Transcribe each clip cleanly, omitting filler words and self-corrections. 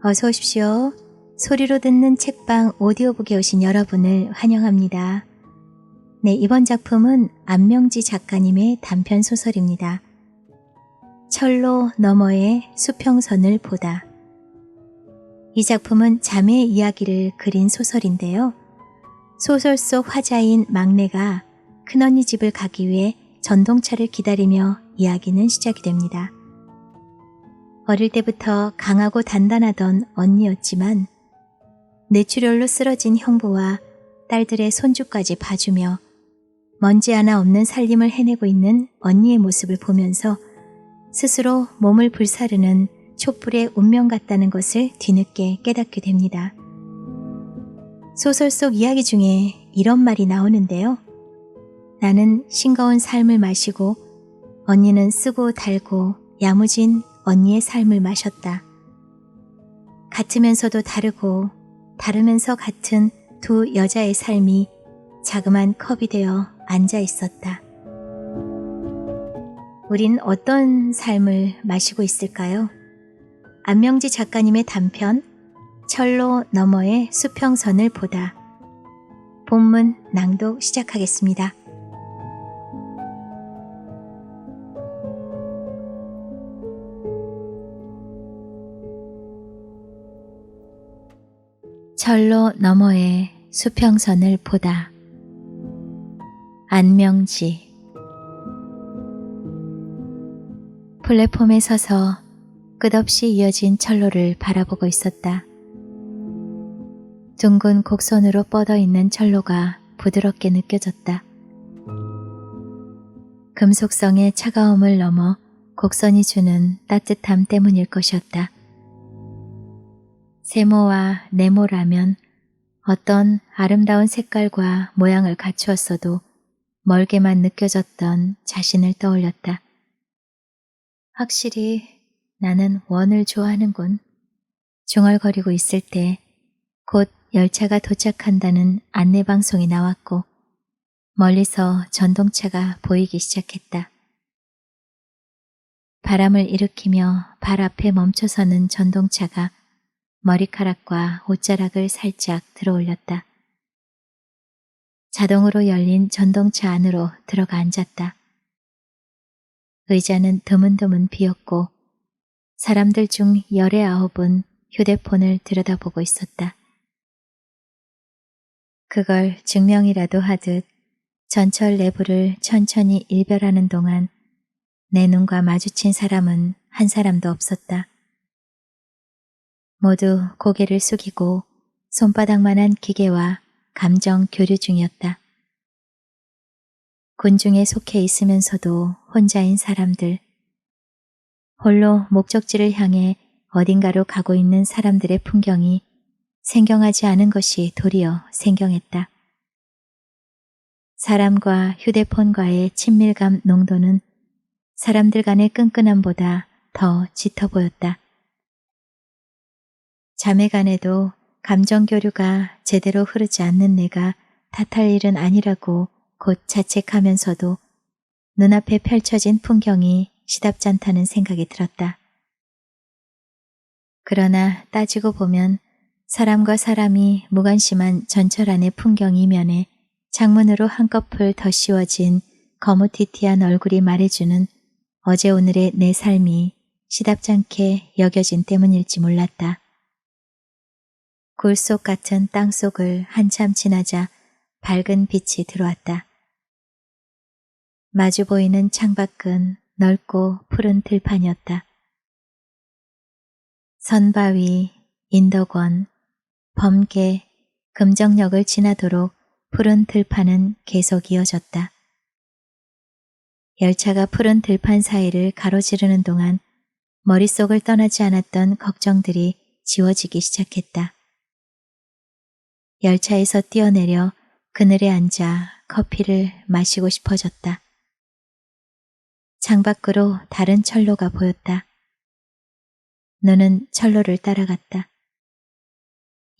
어서 오십시오. 소리로 듣는 책방 오디오북에 오신 여러분을 환영합니다. 네, 이번 작품은 안명지 작가님의 단편 소설입니다. 철로 너머의 수평선을 보다. 이 작품은 자매의 이야기를 그린 소설인데요. 소설 속 화자인 막내가 큰언니 집을 가기 위해 전동차를 기다리며 이야기는 시작이 됩니다. 어릴 때부터 강하고 단단하던 언니였지만 뇌출혈로 쓰러진 형부와 딸들의 손주까지 봐주며 먼지 하나 없는 살림을 해내고 있는 언니의 모습을 보면서 스스로 몸을 불사르는 촛불의 운명 같다는 것을 뒤늦게 깨닫게 됩니다. 소설 속 이야기 중에 이런 말이 나오는데요. 나는 싱거운 삶을 마시고 언니는 쓰고 달고 야무진 언니의 삶을 마셨다. 같으면서도 다르고 다르면서 같은 두 여자의 삶이 자그만 컵이 되어 앉아 있었다. 우린 어떤 삶을 마시고 있을까요? 안명지 작가님의 단편 철로 너머의 수평선을 보다. 본문 낭독 시작하겠습니다. 철로 너머의 수평선을 보다. 안명지. 플랫폼에 서서 끝없이 이어진 철로를 바라보고 있었다. 둥근 곡선으로 뻗어 있는 철로가 부드럽게 느껴졌다. 금속성의 차가움을 넘어 곡선이 주는 따뜻함 때문일 것이었다. 세모와 네모라면 어떤 아름다운 색깔과 모양을 갖추었어도 멀게만 느껴졌던 자신을 떠올렸다. 확실히 나는 원을 좋아하는군. 중얼거리고 있을 때 곧 열차가 도착한다는 안내방송이 나왔고 멀리서 전동차가 보이기 시작했다. 바람을 일으키며 발 앞에 멈춰서는 전동차가 머리카락과 옷자락을 살짝 들어올렸다. 자동으로 열린 전동차 안으로 들어가 앉았다. 의자는 드문드문 비었고 사람들 중 19은 휴대폰을 들여다보고 있었다. 그걸 증명이라도 하듯 전철 내부를 천천히 일별하는 동안 내 눈과 마주친 사람은 한 사람도 없었다. 모두 고개를 숙이고 손바닥만한 기계와 감정 교류 중이었다. 군중에 속해 있으면서도 혼자인 사람들, 홀로 목적지를 향해 어딘가로 가고 있는 사람들의 풍경이 생경하지 않은 것이 도리어 생경했다. 사람과 휴대폰과의 친밀감 농도는 사람들 간의 끈끈함보다 더 짙어 보였다. 자매 간에도 감정 교류가 제대로 흐르지 않는 내가 탓할 일은 아니라고 곧 자책하면서도 눈앞에 펼쳐진 풍경이 시답지 않다는 생각이 들었다. 그러나 따지고 보면 사람과 사람이 무관심한 전철 안의 풍경 이면에 창문으로 한꺼풀 더 씌워진 거무튀튀한 얼굴이 말해주는 어제 오늘의 내 삶이 시답지 않게 여겨진 때문일지 몰랐다. 굴속 같은 땅속을 한참 지나자 밝은 빛이 들어왔다. 마주 보이는 창밖은 넓고 푸른 들판이었다. 선바위, 인덕원, 범계, 금정역을 지나도록 푸른 들판은 계속 이어졌다. 열차가 푸른 들판 사이를 가로지르는 동안 머릿속을 떠나지 않았던 걱정들이 지워지기 시작했다. 열차에서 뛰어내려 그늘에 앉아 커피를 마시고 싶어졌다. 창밖으로 다른 철로가 보였다. 눈은 철로를 따라갔다.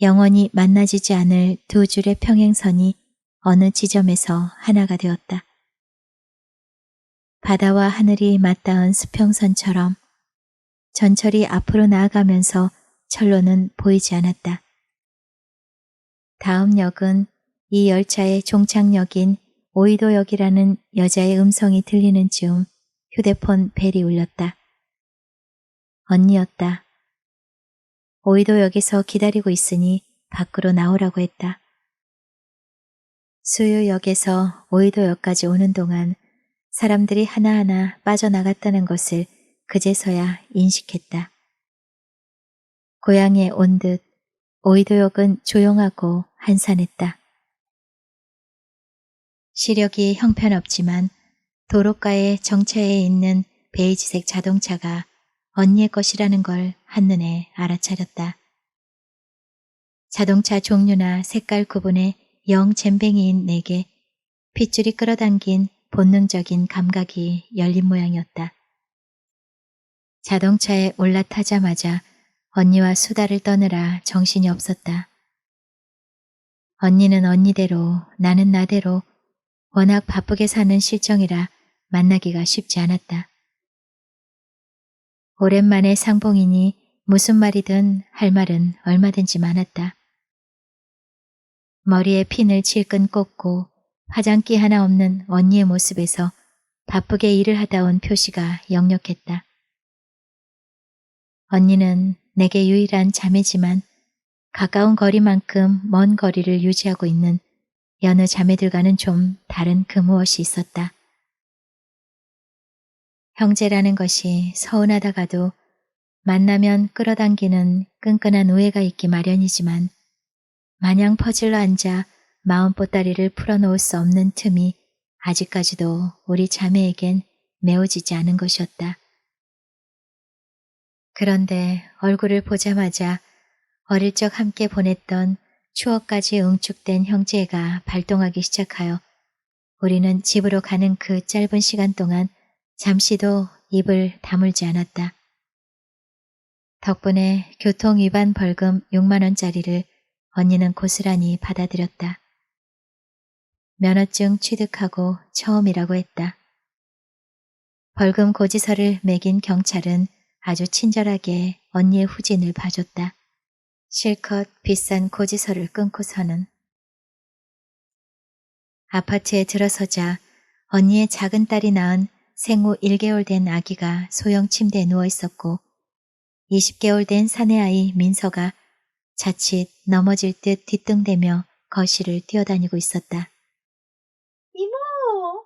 영원히 만나지지 않을 두 줄의 평행선이 어느 지점에서 하나가 되었다. 바다와 하늘이 맞닿은 수평선처럼 전철이 앞으로 나아가면서 철로는 보이지 않았다. 다음 역은 이 열차의 종착역인 오이도역이라는 여자의 음성이 들리는 즈음 휴대폰 벨이 울렸다. 언니였다. 오이도역에서 기다리고 있으니 밖으로 나오라고 했다. 수유역에서 오이도역까지 오는 동안 사람들이 하나하나 빠져나갔다는 것을 그제서야 인식했다. 고향에 온 듯 오이도역은 조용하고 한산했다. 시력이 형편없지만 도로가에 정차해 있는 베이지색 자동차가 언니의 것이라는 걸 한눈에 알아차렸다. 자동차 종류나 색깔 구분에 영 젬뱅이인 내게 핏줄이 끌어당긴 본능적인 감각이 열린 모양이었다. 자동차에 올라타자마자 언니와 수다를 떠느라 정신이 없었다. 언니는 언니대로 나는 나대로 워낙 바쁘게 사는 실정이라 만나기가 쉽지 않았다. 오랜만에 상봉이니 무슨 말이든 할 말은 얼마든지 많았다. 머리에 핀을 질끈 꽂고 화장기 하나 없는 언니의 모습에서 바쁘게 일을 하다 온 표시가 역력했다. 언니는 내게 유일한 자매지만 가까운 거리만큼 먼 거리를 유지하고 있는 여느 자매들과는 좀 다른 그 무엇이 있었다. 형제라는 것이 서운하다가도 만나면 끌어당기는 끈끈한 우애가 있기 마련이지만 마냥 퍼질러 앉아 마음 보따리를 풀어놓을 수 없는 틈이 아직까지도 우리 자매에겐 메워지지 않은 것이었다. 그런데 얼굴을 보자마자 어릴 적 함께 보냈던 추억까지 응축된 형제가 발동하기 시작하여 우리는 집으로 가는 그 짧은 시간 동안 잠시도 입을 다물지 않았다. 덕분에 교통위반 벌금 6만 원짜리를 언니는 고스란히 받아들였다. 면허증 취득하고 처음이라고 했다. 벌금 고지서를 매긴 경찰은 아주 친절하게 언니의 후진을 봐줬다. 실컷 비싼 고지서를 끊고서는 아파트에 들어서자 언니의 작은 딸이 낳은 생후 1개월 된 아기가 소형 침대에 누워 있었고 20개월 된 사내아이 민서가 자칫 넘어질 듯 뒤뚱대며 거실을 뛰어다니고 있었다. 이모!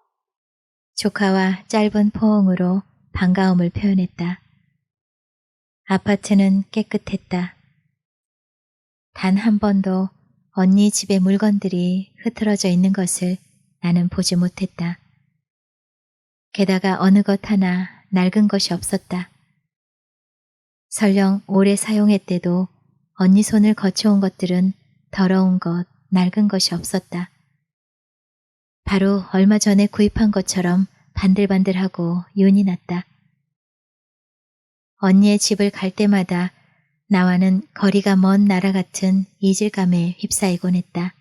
조카와 짧은 포옹으로 반가움을 표현했다. 아파트는 깨끗했다. 단 한 번도 언니 집의 물건들이 흐트러져 있는 것을 나는 보지 못했다. 게다가 어느 것 하나 낡은 것이 없었다. 설령 오래 사용했대도 언니 손을 거쳐온 것들은 더러운 것, 낡은 것이 없었다. 바로 얼마 전에 구입한 것처럼 반들반들하고 윤이 났다. 언니의 집을 갈 때마다 나와는 거리가 먼 나라 같은 이질감에 휩싸이곤 했다.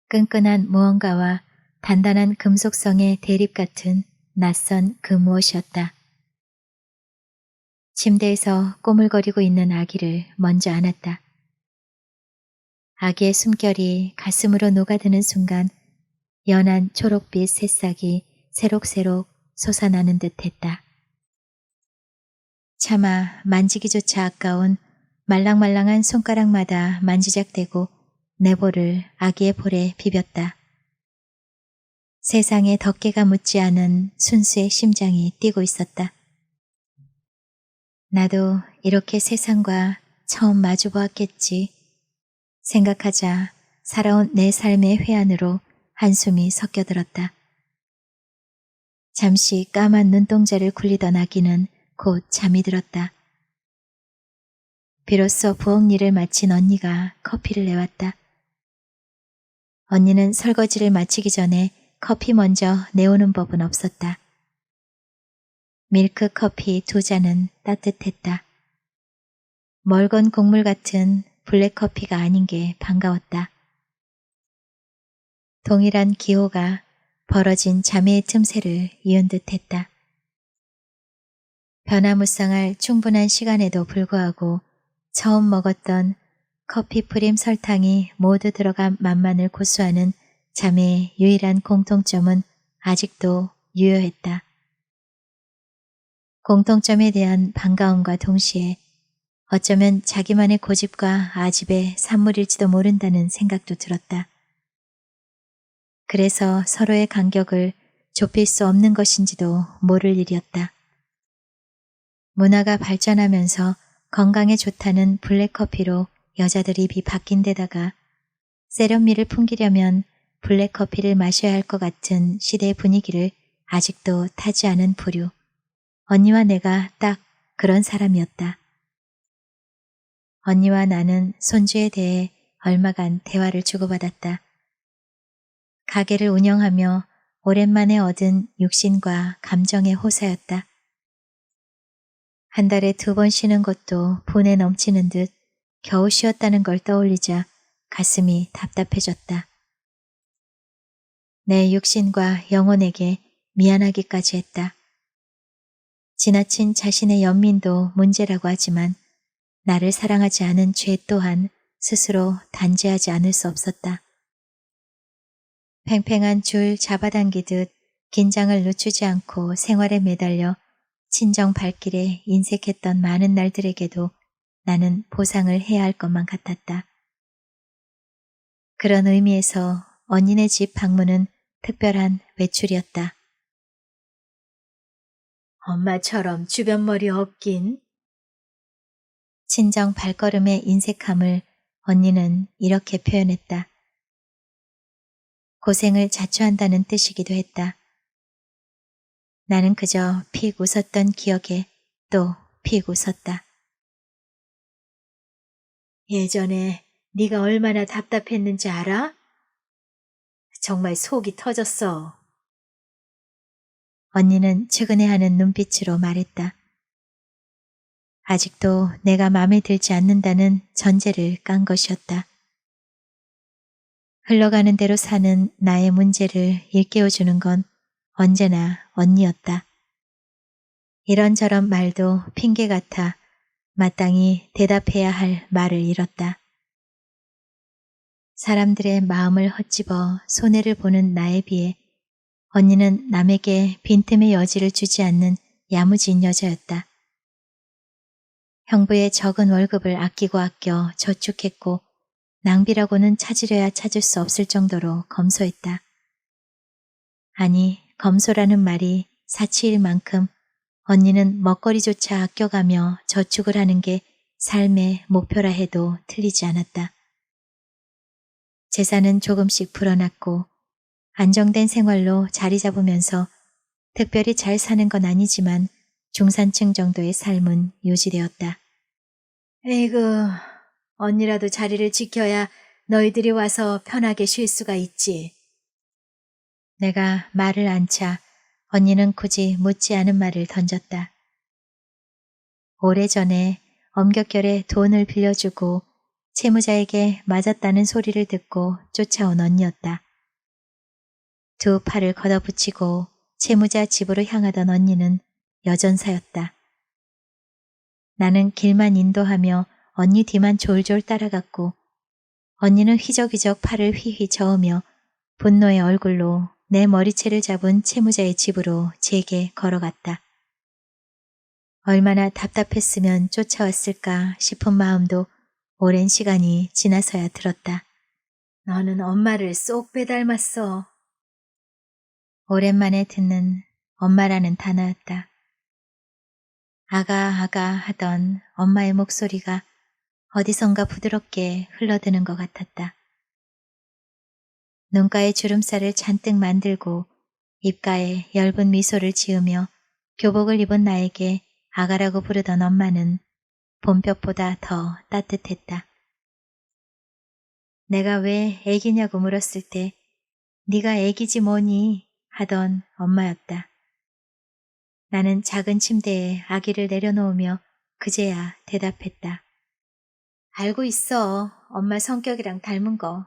끈끈한 무언가와 단단한 금속성의 대립 같은 낯선 그 무엇이었다. 침대에서 꼬물거리고 있는 아기를 먼저 안았다. 아기의 숨결이 가슴으로 녹아드는 순간 연한 초록빛 새싹이 새록새록 솟아나는 듯했다. 차마 만지기조차 아까운 말랑말랑한 손가락마다 만지작대고 내 볼을 아기의 볼에 비볐다. 세상에 덮개가 묻지 않은 순수의 심장이 뛰고 있었다. 나도 이렇게 세상과 처음 마주보았겠지. 생각하자 살아온 내 삶의 회한으로 한숨이 섞여들었다. 잠시 까만 눈동자를 굴리던 아기는 곧 잠이 들었다. 비로소 부엌 일을 마친 언니가 커피를 내왔다. 언니는 설거지를 마치기 전에 커피 먼저 내오는 법은 없었다. 밀크 커피 2잔은 따뜻했다. 멀건 곡물 같은 블랙 커피가 아닌 게 반가웠다. 동일한 기호가 벌어진 자매의 틈새를 이은 듯했다. 변화무쌍할 충분한 시간에도 불구하고 처음 먹었던 커피 프림 설탕이 모두 들어간 맛만을 고수하는 자매의 유일한 공통점은 아직도 유효했다. 공통점에 대한 반가움과 동시에 어쩌면 자기만의 고집과 아집의 산물일지도 모른다는 생각도 들었다. 그래서 서로의 간격을 좁힐 수 없는 것인지도 모를 일이었다. 문화가 발전하면서 건강에 좋다는 블랙커피로 여자들 입이 바뀐 데다가 세련미를 풍기려면 블랙커피를 마셔야 할 것 같은 시대 분위기를 아직도 타지 않은 부류. 언니와 내가 딱 그런 사람이었다. 언니와 나는 손주에 대해 얼마간 대화를 주고받았다. 가게를 운영하며 오랜만에 얻은 육신과 감정의 호사였다. 한 달에 2번 쉬는 것도 분에 넘치는 듯 겨우 쉬었다는 걸 떠올리자 가슴이 답답해졌다. 내 육신과 영혼에게 미안하기까지 했다. 지나친 자신의 연민도 문제라고 하지만 나를 사랑하지 않은 죄 또한 스스로 단죄하지 않을 수 없었다. 팽팽한 줄 잡아당기듯 긴장을 늦추지 않고 생활에 매달려 친정 발길에 인색했던 많은 날들에게도 나는 보상을 해야 할 것만 같았다. 그런 의미에서 언니네 집 방문은 특별한 외출이었다. 엄마처럼 주변머리 없긴. 친정 발걸음의 인색함을 언니는 이렇게 표현했다. 고생을 자초한다는 뜻이기도 했다. 나는 그저 픽 웃었던 기억에 또 픽 웃었다. 예전에 네가 얼마나 답답했는지 알아? 정말 속이 터졌어. 언니는 측은해하는 눈빛으로 말했다. 아직도 내가 마음에 들지 않는다는 전제를 깐 것이었다. 흘러가는 대로 사는 나의 문제를 일깨워주는 건 언제나 언니였다. 이런저런 말도 핑계 같아 마땅히 대답해야 할 말을 잃었다. 사람들의 마음을 헛집어 손해를 보는 나에 비해 언니는 남에게 빈틈의 여지를 주지 않는 야무진 여자였다. 형부의 적은 월급을 아끼고 아껴 저축했고 낭비라고는 찾으려야 찾을 수 없을 정도로 검소했다. 아니, 검소라는 말이 사치일 만큼 언니는 먹거리조차 아껴가며 저축을 하는 게 삶의 목표라 해도 틀리지 않았다. 재산은 조금씩 불어났고 안정된 생활로 자리 잡으면서 특별히 잘 사는 건 아니지만 중산층 정도의 삶은 유지되었다. 에이구, 언니라도 자리를 지켜야 너희들이 와서 편하게 쉴 수가 있지. 내가 말을 안자 언니는 굳이 묻지 않은 말을 던졌다. 오래전에 엄격결에 돈을 빌려주고 채무자에게 맞았다는 소리를 듣고 쫓아온 언니였다. 2 팔을 걷어붙이고 채무자 집으로 향하던 언니는 여전사였다. 나는 길만 인도하며 언니 뒤만 졸졸 따라갔고 언니는 휘적휘적 팔을 휘휘 저으며 분노의 얼굴로 내 머리채를 잡은 채무자의 집으로 제게 걸어갔다. 얼마나 답답했으면 쫓아왔을까 싶은 마음도 오랜 시간이 지나서야 들었다. 너는 엄마를 쏙 빼닮았어. 오랜만에 듣는 엄마라는 단어였다. 아가 아가 하던 엄마의 목소리가 어디선가 부드럽게 흘러드는 것 같았다. 눈가에 주름살을 잔뜩 만들고 입가에 엷은 미소를 지으며 교복을 입은 나에게 아가라고 부르던 엄마는 봄볕보다 더 따뜻했다. 내가 왜 애기냐고 물었을 때 네가 애기지 뭐니 하던 엄마였다. 나는 작은 침대에 아기를 내려놓으며 그제야 대답했다. 알고 있어. 엄마 성격이랑 닮은 거.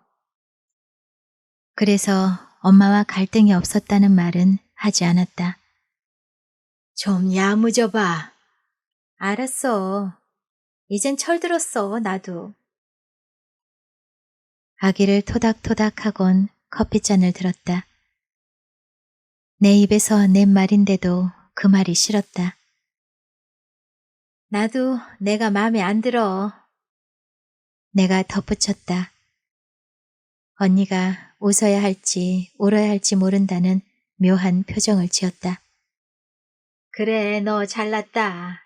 그래서 엄마와 갈등이 없었다는 말은 하지 않았다. 좀 야무져봐. 알았어. 이젠 철들었어, 나도. 아기를 토닥토닥하곤 커피잔을 들었다. 내 입에서 낸 말인데도 그 말이 싫었다. 나도 내가 마음에 안 들어. 내가 덧붙였다. 언니가 웃어야 할지 울어야 할지 모른다는 묘한 표정을 지었다. 그래, 너 잘났다.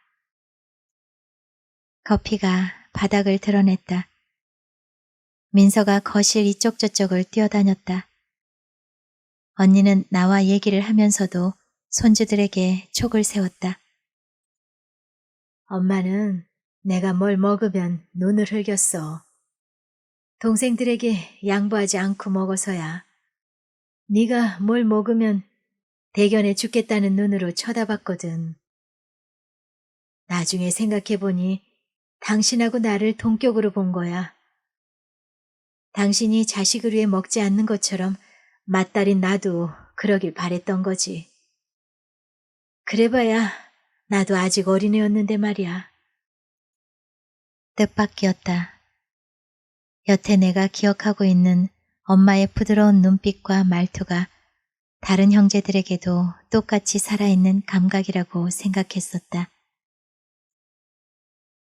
커피가 바닥을 드러냈다. 민서가 거실 이쪽 저쪽을 뛰어다녔다. 언니는 나와 얘기를 하면서도 손주들에게 촉을 세웠다. 엄마는 내가 뭘 먹으면 눈을 흘겼어. 동생들에게 양보하지 않고 먹어서야. 네가 뭘 먹으면 대견해 죽겠다는 눈으로 쳐다봤거든. 나중에 생각해보니 당신하고 나를 동격으로 본 거야. 당신이 자식을 위해 먹지 않는 것처럼 맏딸인 나도 그러길 바랬던 거지. 그래봐야 나도 아직 어린애였는데 말이야. 뜻밖이었다. 여태 내가 기억하고 있는 엄마의 부드러운 눈빛과 말투가 다른 형제들에게도 똑같이 살아있는 감각이라고 생각했었다.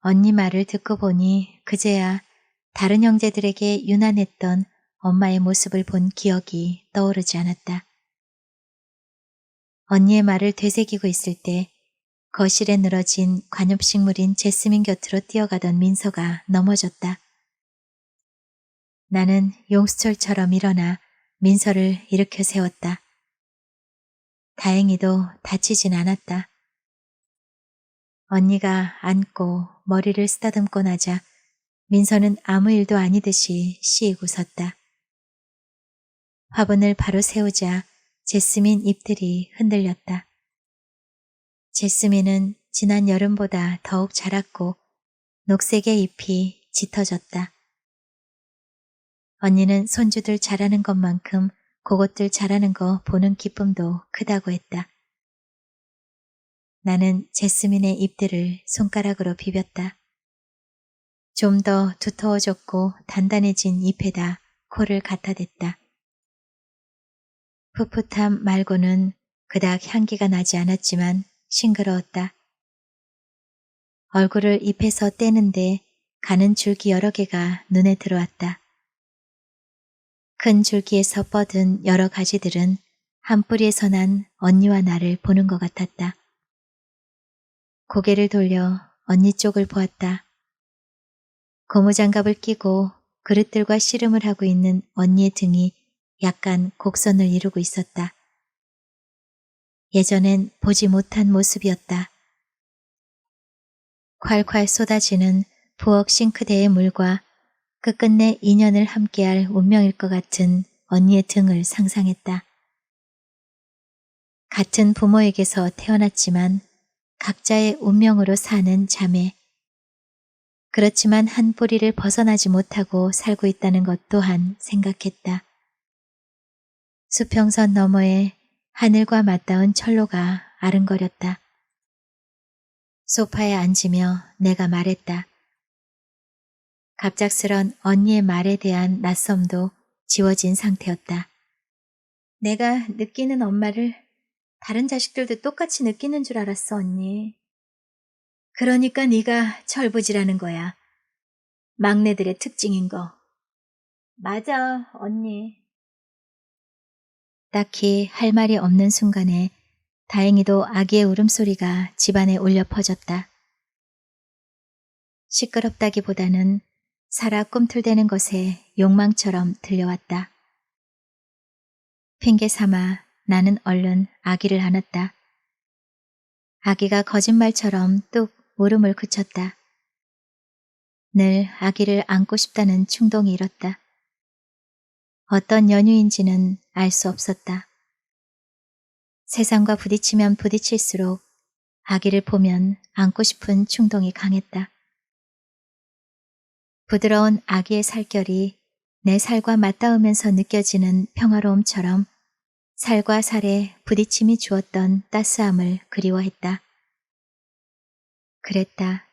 언니 말을 듣고 보니 그제야 다른 형제들에게 유난했던 엄마의 모습을 본 기억이 떠오르지 않았다. 언니의 말을 되새기고 있을 때 거실에 늘어진 관엽식물인 제스민 곁으로 뛰어가던 민서가 넘어졌다. 나는 용수철처럼 일어나 민서를 일으켜 세웠다. 다행히도 다치진 않았다. 언니가 앉고 머리를 쓰다듬고 나자 민서는 아무 일도 아니듯이 씩 웃었다. 화분을 바로 세우자 제스민 잎들이 흔들렸다. 제스민은 지난 여름보다 더욱 자랐고 녹색의 잎이 짙어졌다. 언니는 손주들 자라는 것만큼 그것들 자라는 거 보는 기쁨도 크다고 했다. 나는 제스민의 잎들을 손가락으로 비볐다. 좀 더 두터워졌고 단단해진 잎에다 코를 갖다 댔다. 풋풋함 말고는 그닥 향기가 나지 않았지만 싱그러웠다. 얼굴을 잎에서 떼는데 가는 줄기 여러 개가 눈에 들어왔다. 큰 줄기에서 뻗은 여러 가지들은 한 뿌리에서 난 언니와 나를 보는 것 같았다. 고개를 돌려 언니 쪽을 보았다. 고무장갑을 끼고 그릇들과 씨름을 하고 있는 언니의 등이 약간 곡선을 이루고 있었다. 예전엔 보지 못한 모습이었다. 콸콸 쏟아지는 부엌 싱크대의 물과 끝끝내 인연을 함께할 운명일 것 같은 언니의 등을 상상했다. 같은 부모에게서 태어났지만 각자의 운명으로 사는 자매. 그렇지만 한 뿌리를 벗어나지 못하고 살고 있다는 것 또한 생각했다. 수평선 너머에 하늘과 맞닿은 철로가 아른거렸다. 소파에 앉으며 내가 말했다. 갑작스런 언니의 말에 대한 낯섦도 지워진 상태였다. 내가 느끼는 엄마를 다른 자식들도 똑같이 느끼는 줄 알았어, 언니. 그러니까 네가 철부지라는 거야. 막내들의 특징인 거. 맞아, 언니. 딱히 할 말이 없는 순간에 다행히도 아기의 울음소리가 집안에 울려 퍼졌다. 시끄럽다기보다는 살아 꿈틀대는 것에 욕망처럼 들려왔다. 핑계 삼아 나는 얼른 아기를 안았다. 아기가 거짓말처럼 뚝 울음을 그쳤다. 늘 아기를 안고 싶다는 충동이 일었다. 어떤 연유인지는 알 수 없었다. 세상과 부딪히면 부딪힐수록 아기를 보면 안고 싶은 충동이 강했다. 부드러운 아기의 살결이 내 살과 맞닿으면서 느껴지는 평화로움처럼 살과 살에 부딪힘이 주었던 따스함을 그리워했다. 그랬다.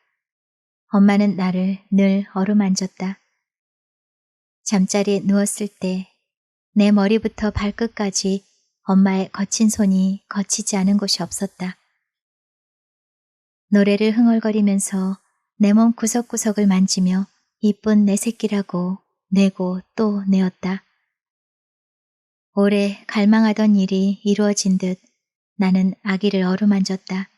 엄마는 나를 늘 어루만졌다. 잠자리에 누웠을 때 내 머리부터 발끝까지 엄마의 거친 손이 거치지 않은 곳이 없었다. 노래를 흥얼거리면서 내 몸 구석구석을 만지며 이쁜 내 새끼라고 내고 또 내었다. 오래 갈망하던 일이 이루어진 듯 나는 아기를 어루만졌다.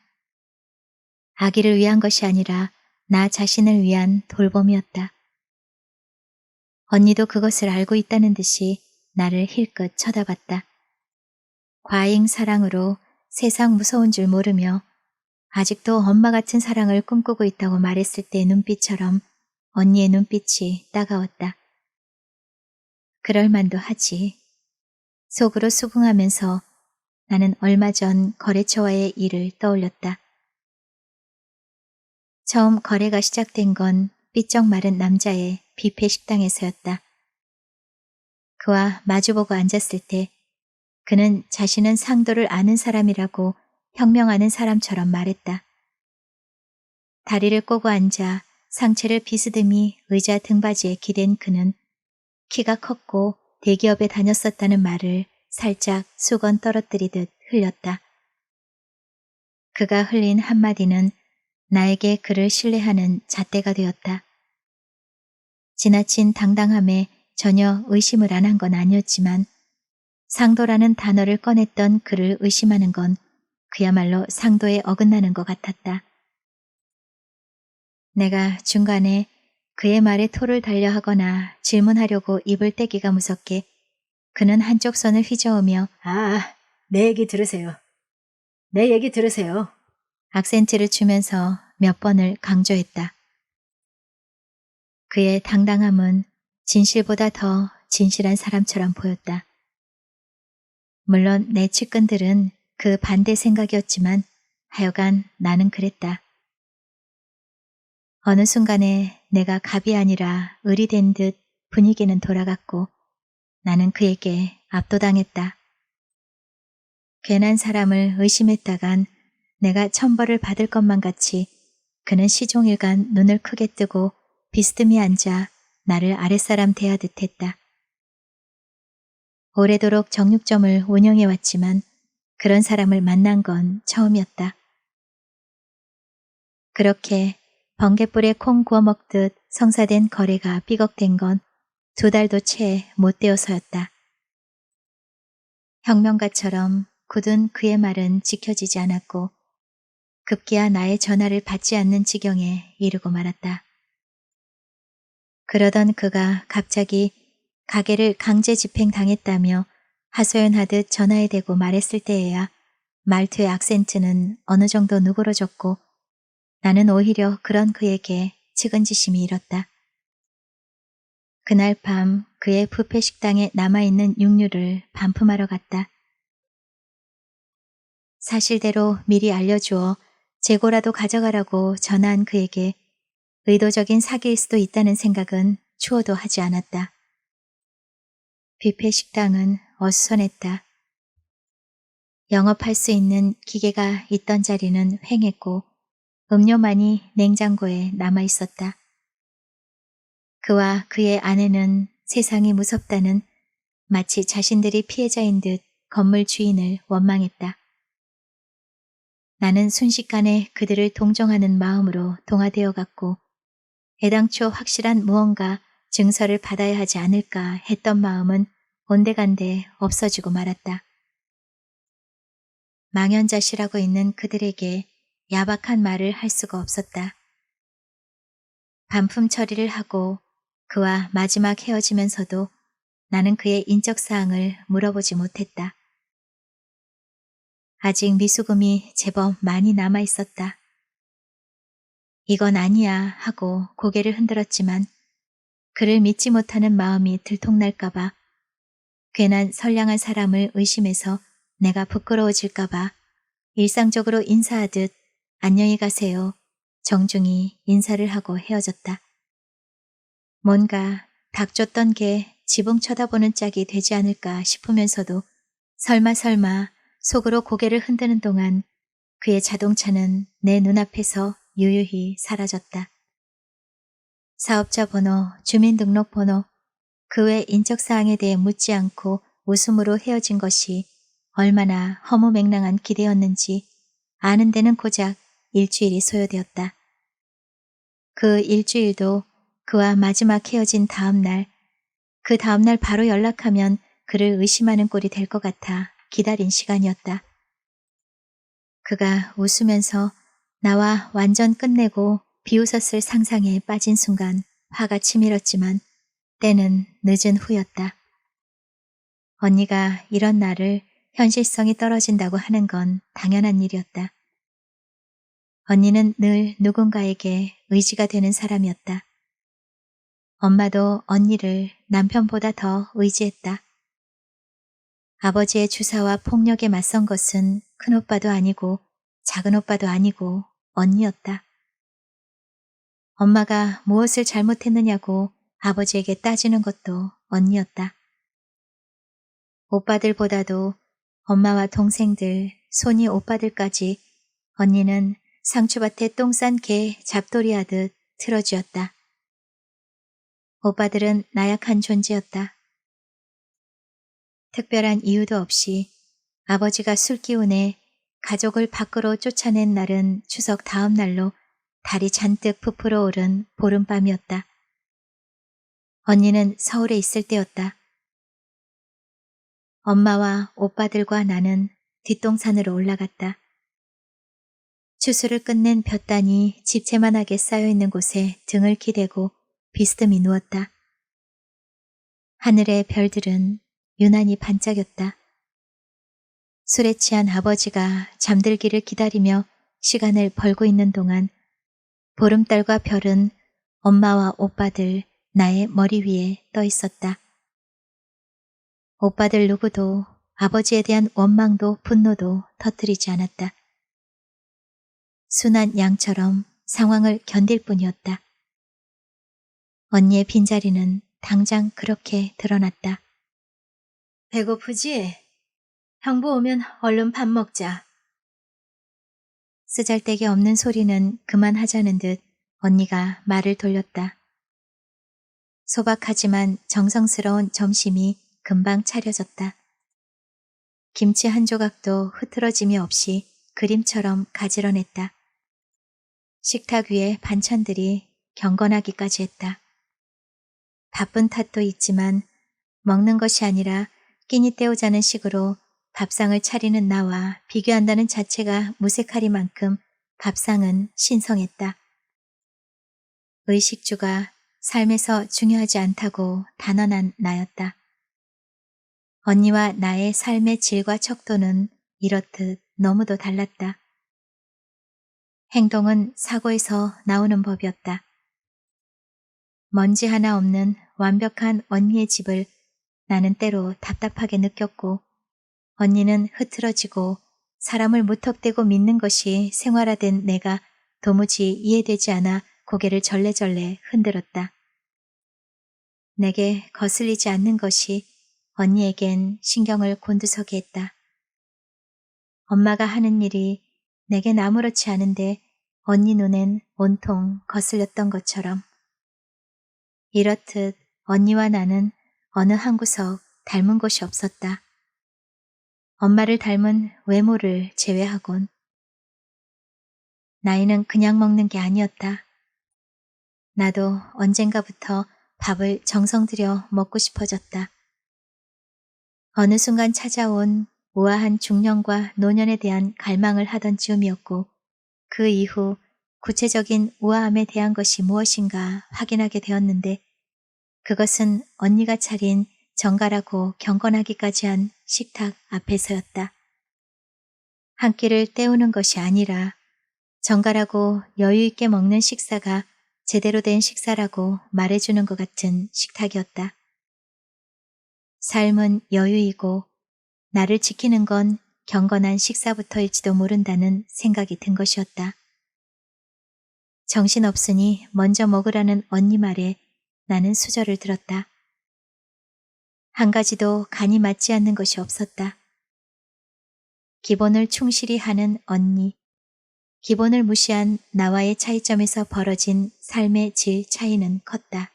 아기를 위한 것이 아니라 나 자신을 위한 돌봄이었다. 언니도 그것을 알고 있다는 듯이 나를 힐끗 쳐다봤다. 과잉 사랑으로 세상 무서운 줄 모르며 아직도 엄마 같은 사랑을 꿈꾸고 있다고 말했을 때의 눈빛처럼 언니의 눈빛이 따가웠다. 그럴 만도 하지. 속으로 수긍하면서 나는 얼마 전 거래처와의 일을 떠올렸다. 처음 거래가 시작된 건 삐쩍 마른 남자의 뷔페 식당에서였다. 그와 마주보고 앉았을 때 그는 자신은 상도를 아는 사람이라고 혁명하는 사람처럼 말했다. 다리를 꼬고 앉아 상체를 비스듬히 의자 등받이에 기댄 그는 키가 컸고 대기업에 다녔었다는 말을 살짝 수건 떨어뜨리듯 흘렸다. 그가 흘린 한마디는 나에게 그를 신뢰하는 잣대가 되었다. 지나친 당당함에 전혀 의심을 안 한 건 아니었지만 상도라는 단어를 꺼냈던 그를 의심하는 건 그야말로 상도에 어긋나는 것 같았다. 내가 중간에 그의 말에 토를 달려 하거나 질문하려고 입을 떼기가 무섭게 그는 한쪽 손을 휘저으며 내 얘기 들으세요. 내 얘기 들으세요. 악센트를 주면서 몇 번을 강조했다. 그의 당당함은 진실보다 더 진실한 사람처럼 보였다. 물론 내 측근들은 그 반대 생각이었지만 하여간 나는 그랬다. 어느 순간에 내가 갑이 아니라 을이 된 듯 분위기는 돌아갔고 나는 그에게 압도당했다. 괜한 사람을 의심했다간 내가 천벌을 받을 것만 같이 그는 시종일관 눈을 크게 뜨고 비스듬히 앉아 나를 아랫사람 대하듯 했다. 오래도록 정육점을 운영해왔지만 그런 사람을 만난 건 처음이었다. 그렇게 번갯불에 콩 구워 먹듯 성사된 거래가 삐걱된 건 2달도 채 못 되어서였다. 혁명가처럼 굳은 그의 말은 지켜지지 않았고 급기야 나의 전화를 받지 않는 지경에 이르고 말았다. 그러던 그가 갑자기 가게를 강제 집행당했다며 하소연하듯 전화에 대고 말했을 때에야 말투의 악센트는 어느 정도 누그러졌고 나는 오히려 그런 그에게 측은지심이 일었다. 그날 밤 그의 뷔페 식당에 남아있는 육류를 반품하러 갔다. 사실대로 미리 알려주어 재고라도 가져가라고 전화한 그에게 의도적인 사기일 수도 있다는 생각은 추호도 하지 않았다. 뷔페 식당은 어수선했다. 영업할 수 있는 기계가 있던 자리는 횡했고 음료만이 냉장고에 남아있었다. 그와 그의 아내는 세상이 무섭다는 마치 자신들이 피해자인 듯 건물 주인을 원망했다. 나는 순식간에 그들을 동정하는 마음으로 동화되어 갔고 애당초 확실한 무언가 증서를 받아야 하지 않을까 했던 마음은 온데간데 없어지고 말았다. 망연자실하고 있는 그들에게 야박한 말을 할 수가 없었다. 반품 처리를 하고 그와 마지막 헤어지면서도 나는 그의 인적사항을 물어보지 못했다. 아직 미수금이 제법 많이 남아있었다. 이건 아니야 하고 고개를 흔들었지만 그를 믿지 못하는 마음이 들통날까봐 괜한 선량한 사람을 의심해서 내가 부끄러워질까봐 일상적으로 인사하듯 안녕히 가세요. 정중히 인사를 하고 헤어졌다. 뭔가 닥쳤던 게 지붕 쳐다보는 짝이 되지 않을까 싶으면서도 설마 속으로 고개를 흔드는 동안 그의 자동차는 내 눈앞에서 유유히 사라졌다. 사업자 번호, 주민등록번호, 그 외 인적사항에 대해 묻지 않고 웃음으로 헤어진 것이 얼마나 허무맹랑한 기대였는지 아는 데는 고작 일주일이 소요되었다. 그 일주일도 그와 마지막 헤어진 다음 날, 그 다음 날 바로 연락하면 그를 의심하는 꼴이 될 것 같아 기다린 시간이었다. 그가 웃으면서 나와 완전 끝내고 비웃었을 상상에 빠진 순간 화가 치밀었지만 때는 늦은 후였다. 언니가 이런 나를 현실성이 떨어진다고 하는 건 당연한 일이었다. 언니는 늘 누군가에게 의지가 되는 사람이었다. 엄마도 언니를 남편보다 더 의지했다. 아버지의 주사와 폭력에 맞선 것은 큰오빠도 아니고 작은 오빠도 아니고 언니였다. 엄마가 무엇을 잘못했느냐고 아버지에게 따지는 것도 언니였다. 오빠들보다도 엄마와 동생들, 손이 오빠들까지 언니는 상추밭에 똥 싼 개 잡돌이 하듯 틀어쥐었다. 오빠들은 나약한 존재였다. 특별한 이유도 없이 아버지가 술기운에 가족을 밖으로 쫓아낸 날은 추석 다음 날로 달이 잔뜩 부풀어 오른 보름밤이었다. 언니는 서울에 있을 때였다. 엄마와 오빠들과 나는 뒷동산으로 올라갔다. 추수를 끝낸 볕단이 집채만하게 쌓여있는 곳에 등을 기대고 비스듬히 누웠다. 하늘의 별들은 유난히 반짝였다. 술에 취한 아버지가 잠들기를 기다리며 시간을 벌고 있는 동안 보름달과 별은 엄마와 오빠들, 나의 머리 위에 떠 있었다. 오빠들 누구도 아버지에 대한 원망도 분노도 터뜨리지 않았다. 순한 양처럼 상황을 견딜 뿐이었다. 언니의 빈자리는 당장 그렇게 드러났다. 배고프지? 형부 오면 얼른 밥 먹자. 쓰잘데기 없는 소리는 그만하자는 듯 언니가 말을 돌렸다. 소박하지만 정성스러운 점심이 금방 차려졌다. 김치 한 조각도 흐트러짐이 없이 그림처럼 가지런했다. 식탁 위에 반찬들이 경건하기까지 했다. 바쁜 탓도 있지만 먹는 것이 아니라 끼니 때우자는 식으로 밥상을 차리는 나와 비교한다는 자체가 무색하리만큼 밥상은 신성했다. 의식주가 삶에서 중요하지 않다고 단언한 나였다. 언니와 나의 삶의 질과 척도는 이렇듯 너무도 달랐다. 행동은 사고에서 나오는 법이었다. 먼지 하나 없는 완벽한 언니의 집을 나는 때로 답답하게 느꼈고 언니는 흐트러지고 사람을 무턱대고 믿는 것이 생활화된 내가 도무지 이해되지 않아 고개를 절레절레 흔들었다. 내게 거슬리지 않는 것이 언니에겐 신경을 곤두서게 했다. 엄마가 하는 일이 내겐 아무렇지 않은데 언니 눈엔 온통 거슬렸던 것처럼. 이렇듯 언니와 나는 어느 한 구석 닮은 곳이 없었다. 엄마를 닮은 외모를 제외하곤. 나이는 그냥 먹는 게 아니었다. 나도 언젠가부터 밥을 정성 들여 먹고 싶어졌다. 어느 순간 찾아온 우아한 중년과 노년에 대한 갈망을 하던 즈음이었고 그 이후 구체적인 우아함에 대한 것이 무엇인가 확인하게 되었는데 그것은 언니가 차린 정갈하고 경건하기까지 한 식탁 앞에서였다. 한 끼를 때우는 것이 아니라 정갈하고 여유있게 먹는 식사가 제대로 된 식사라고 말해주는 것 같은 식탁이었다. 삶은 여유이고 나를 지키는 건 경건한 식사부터일지도 모른다는 생각이 든 것이었다. 정신없으니 먼저 먹으라는 언니 말에 나는 수저를 들었다. 한 가지도 간이 맞지 않는 것이 없었다. 기본을 충실히 하는 언니, 기본을 무시한 나와의 차이점에서 벌어진 삶의 질 차이는 컸다.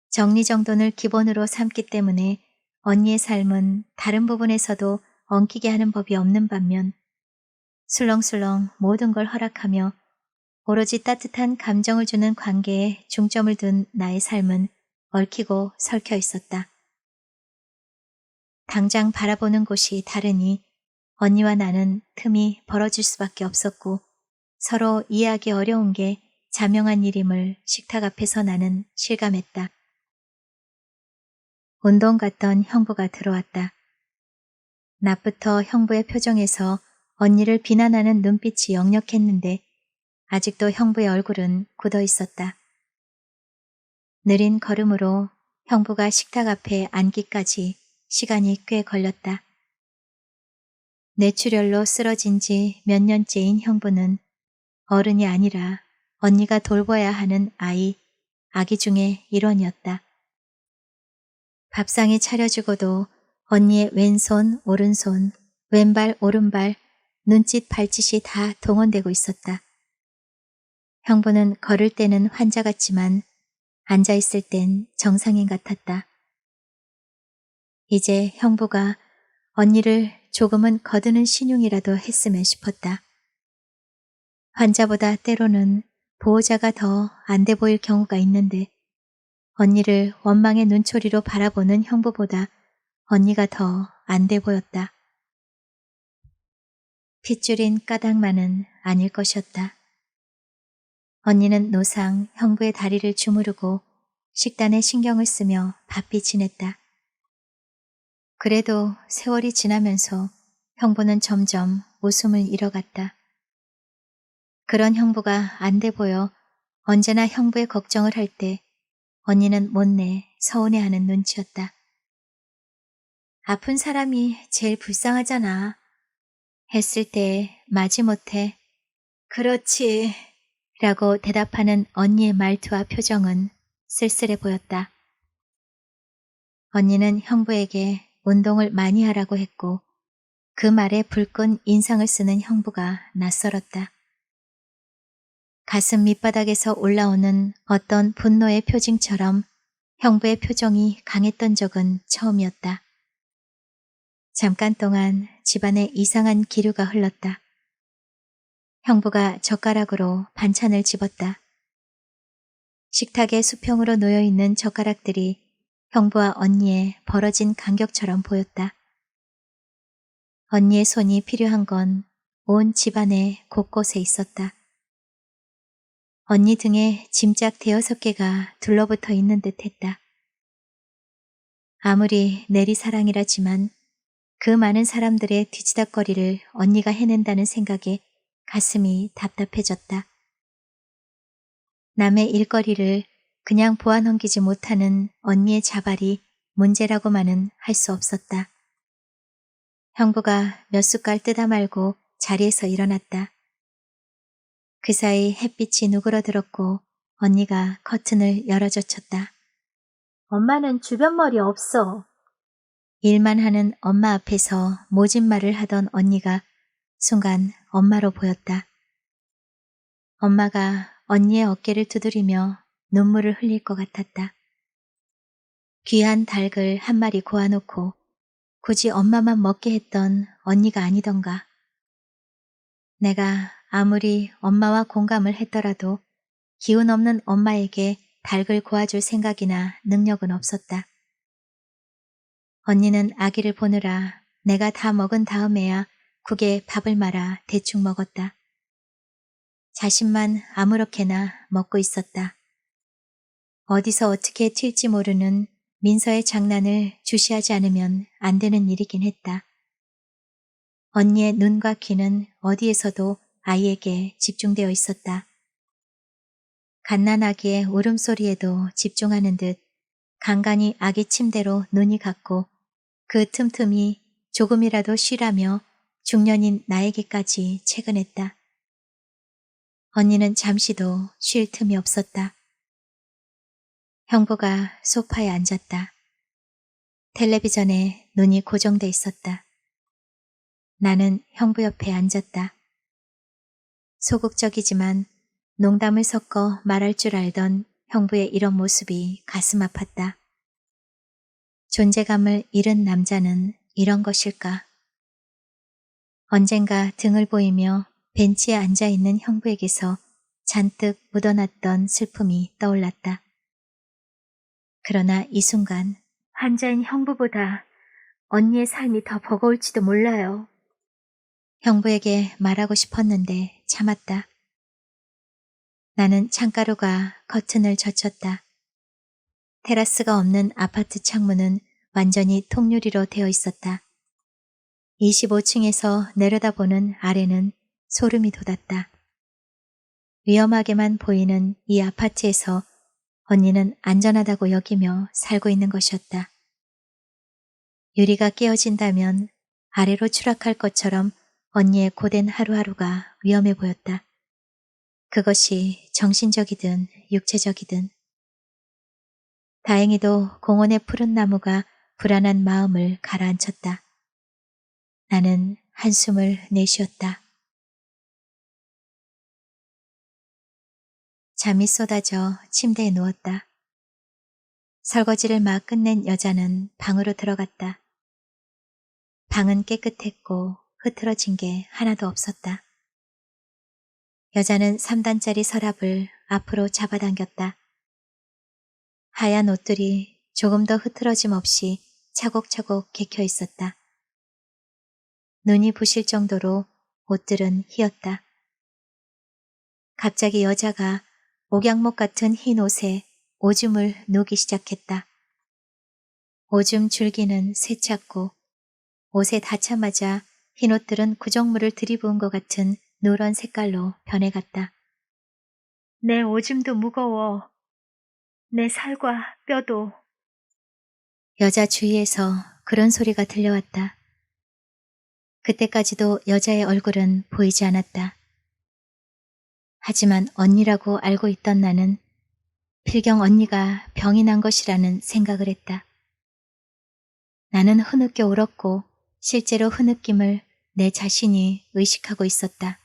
정리정돈을 기본으로 삼기 때문에 언니의 삶은 다른 부분에서도 엉키게 하는 법이 없는 반면 술렁술렁 모든 걸 허락하며 오로지 따뜻한 감정을 주는 관계에 중점을 둔 나의 삶은 얽히고 설켜 있었다. 당장 바라보는 곳이 다르니 언니와 나는 틈이 벌어질 수밖에 없었고 서로 이해하기 어려운 게 자명한 일임을 식탁 앞에서 나는 실감했다. 운동 갔던 형부가 들어왔다. 낮부터 형부의 표정에서 언니를 비난하는 눈빛이 역력했는데 아직도 형부의 얼굴은 굳어 있었다. 느린 걸음으로 형부가 식탁 앞에 앉기까지 시간이 꽤 걸렸다. 뇌출혈로 쓰러진 지 몇 년째인 형부는 어른이 아니라 언니가 돌봐야 하는 아기 중의 일원이었다. 밥상에 차려주고도 언니의 왼손, 오른손, 왼발, 오른발, 눈짓, 발짓이 다 동원되고 있었다. 형부는 걸을 때는 환자 같지만 앉아있을 땐 정상인 같았다. 이제 형부가 언니를 조금은 거두는 신용이라도 했으면 싶었다. 환자보다 때로는 보호자가 더 안 돼 보일 경우가 있는데 언니를 원망의 눈초리로 바라보는 형부보다 언니가 더 안 돼 보였다. 핏줄인 까닭만은 아닐 것이었다. 언니는 노상 형부의 다리를 주무르고 식단에 신경을 쓰며 바삐 지냈다. 그래도 세월이 지나면서 형부는 점점 웃음을 잃어갔다. 그런 형부가 안 돼 보여 언제나 형부의 걱정을 할 때 언니는 못내 서운해하는 눈치였다. 아픈 사람이 제일 불쌍하잖아. 했을 때 마지못해 그렇지 라고 대답하는 언니의 말투와 표정은 쓸쓸해 보였다. 언니는 형부에게 운동을 많이 하라고 했고 그 말에 불끈 인상을 쓰는 형부가 낯설었다. 가슴 밑바닥에서 올라오는 어떤 분노의 표징처럼 형부의 표정이 강했던 적은 처음이었다. 잠깐 동안 집안에 이상한 기류가 흘렀다. 형부가 젓가락으로 반찬을 집었다. 식탁에 수평으로 놓여있는 젓가락들이 형부와 언니의 벌어진 간격처럼 보였다. 언니의 손이 필요한 건 온 집안의 곳곳에 있었다. 언니 등에 짐짝 5개가 둘러붙어 있는 듯 했다. 아무리 내리사랑이라지만 그 많은 사람들의 뒤치다꺼리를 언니가 해낸다는 생각에 가슴이 답답해졌다. 남의 일거리를 그냥 보아넘기지 못하는 언니의 자발이 문제라고만은 할 수 없었다. 형부가 몇 숟갈 뜯어 말고 자리에서 일어났다. 그 사이 햇빛이 누그러들었고 언니가 커튼을 열어젖혔다. 엄마는 주변 머리 없어. 일만 하는 엄마 앞에서 모진 말을 하던 언니가 순간 엄마로 보였다. 엄마가 언니의 어깨를 두드리며 눈물을 흘릴 것 같았다. 귀한 닭을 한 마리 고아놓고 굳이 엄마만 먹게 했던 언니가 아니던가. 내가 아무리 엄마와 공감을 했더라도 기운 없는 엄마에게 닭을 고아줄 생각이나 능력은 없었다. 언니는 아기를 보느라 내가 다 먹은 다음에야 국에 밥을 말아 대충 먹었다. 자신만 아무렇게나 먹고 있었다. 어디서 어떻게 튈지 모르는 민서의 장난을 주시하지 않으면 안 되는 일이긴 했다. 언니의 눈과 귀는 어디에서도 아이에게 집중되어 있었다. 갓난아기의 울음소리에도 집중하는 듯 간간히 아기 침대로 눈이 갔고 그 틈틈이 조금이라도 쉬라며 중년인 나에게까지 채근했다. 언니는 잠시도 쉴 틈이 없었다. 형부가 소파에 앉았다. 텔레비전에 눈이 고정돼 있었다. 나는 형부 옆에 앉았다. 소극적이지만 농담을 섞어 말할 줄 알던 형부의 이런 모습이 가슴 아팠다. 존재감을 잃은 남자는 이런 것일까? 언젠가 등을 보이며 벤치에 앉아있는 형부에게서 잔뜩 묻어놨던 슬픔이 떠올랐다. 그러나 이 순간 환자인 형부보다 언니의 삶이 더 버거울지도 몰라요. 형부에게 말하고 싶었는데 참았다. 나는 창가로 가 커튼을 젖혔다. 테라스가 없는 아파트 창문은 완전히 통유리로 되어 있었다. 25층에서 내려다보는 아래는 소름이 돋았다. 위험하게만 보이는 이 아파트에서 언니는 안전하다고 여기며 살고 있는 것이었다. 유리가 깨어진다면 아래로 추락할 것처럼 언니의 고된 하루하루가 위험해 보였다. 그것이 정신적이든 육체적이든. 다행히도 공원의 푸른 나무가 불안한 마음을 가라앉혔다. 나는 한숨을 내쉬었다. 잠이 쏟아져 침대에 누웠다. 설거지를 막 끝낸 여자는 방으로 들어갔다. 방은 깨끗했고 흐트러진 게 하나도 없었다. 여자는 3단짜리 서랍을 앞으로 잡아당겼다. 하얀 옷들이 조금 더 흐트러짐 없이 차곡차곡 개켜 있었다. 눈이 부실 정도로 옷들은 희었다. 갑자기 여자가 옥양목 같은 흰 옷에 오줌을 누기 시작했다. 오줌 줄기는 세찼고 옷에 닿자마자 흰 옷들은 구정물을 들이부은 것 같은 누런 색깔로 변해갔다. 내 오줌도 무거워. 내 살과 뼈도. 여자 주위에서 그런 소리가 들려왔다. 그때까지도 여자의 얼굴은 보이지 않았다. 하지만 언니라고 알고 있던 나는 필경 언니가 병이 난 것이라는 생각을 했다. 나는 흐느껴 울었고 실제로 흐느낌을 내 자신이 의식하고 있었다.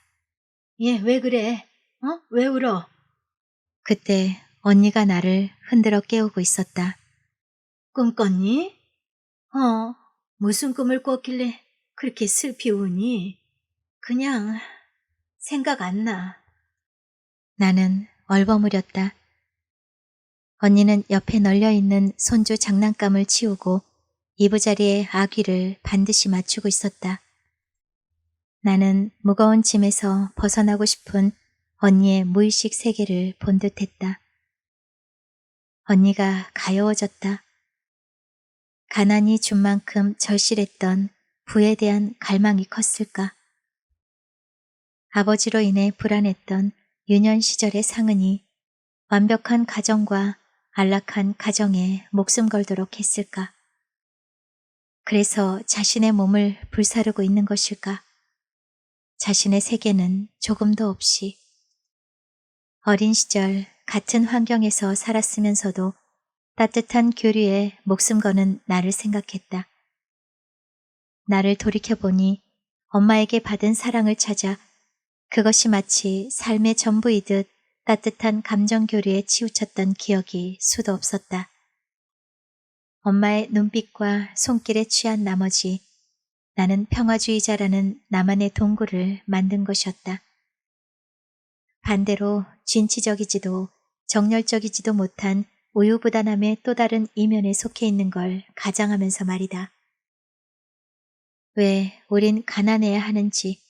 얘 왜 그래? 왜 울어? 그때 언니가 나를 흔들어 깨우고 있었다. 꿈 꿨니? 무슨 꿈을 꿨길래 그렇게 슬피 우니? 그냥 생각 안 나. 나는 얼버무렸다. 언니는 옆에 널려있는 손주 장난감을 치우고 이부자리에 아귀를 반드시 맞추고 있었다. 나는 무거운 짐에서 벗어나고 싶은 언니의 무의식 세계를 본 듯했다. 언니가 가여워졌다. 가난이 준 만큼 절실했던 부에 대한 갈망이 컸을까? 아버지로 인해 불안했던 유년 시절의 상흔이 완벽한 가정과 안락한 가정에 목숨 걸도록 했을까? 그래서 자신의 몸을 불사르고 있는 것일까? 자신의 세계는 조금도 없이. 어린 시절 같은 환경에서 살았으면서도 따뜻한 교류에 목숨 거는 나를 생각했다. 나를 돌이켜보니 엄마에게 받은 사랑을 찾아 그것이 마치 삶의 전부이듯 따뜻한 감정 교류에 치우쳤던 기억이 수도 없었다. 엄마의 눈빛과 손길에 취한 나머지 나는 평화주의자라는 나만의 동굴을 만든 것이었다. 반대로 진취적이지도 정열적이지도 못한 우유부단함의 또 다른 이면에 속해 있는 걸 가장하면서 말이다. 왜 우린 가난해야 하는지,